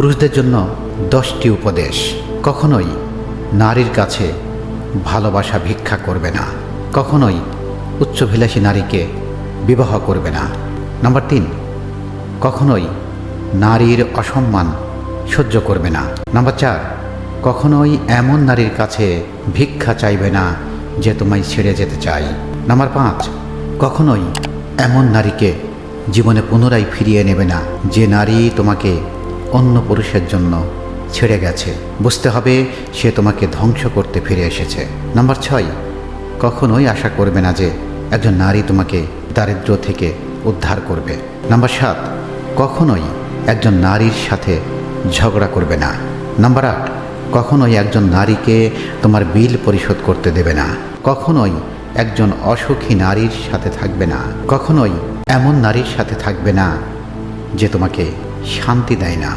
পুরুষদের জন্য 10টি উপদেশ। কখনোই নারীর কাছে ভালোবাসা ভিক্ষা করবে না। কখনোই উচ্চাভিলাষী নারীকে বিবাহ করবে না। নাম্বার 3, কখনোই নারীর অসম্মান সহ্য করবে না। নাম্বার 4, কখনোই এমন নারীর কাছে ভিক্ষা চাইবে না যে তোমায় ছেড়ে যেতে চায়। নাম্বার 5, কখনোই এমন নারীকে জীবনে পুনরায় ফিরিয়ে নেবে না যে নারী তোমাকে অন্য পুরুষের জন্য ছেড়ে গেছে। বুঝতে হবে সে তোমাকে ধ্বংস করতে ফিরে এসেছে। নাম্বার 6, কখনোই আশা করবে না যে একজন নারী তোমাকে দারিদ্র্য থেকে উদ্ধার করবে। নাম্বার 7, কখনোই একজন নারীর সাথে ঝগড়া করবে না। নাম্বার 8, কখনোই একজন নারীকে তোমার বিল পরিশোধ করতে দেবে না। কখনোই একজন অসুখী নারীর সাথে থাকবে না। কখনোই এমন নারীর সাথে থাকবে না যে তোমাকে শান্তি দেয় না।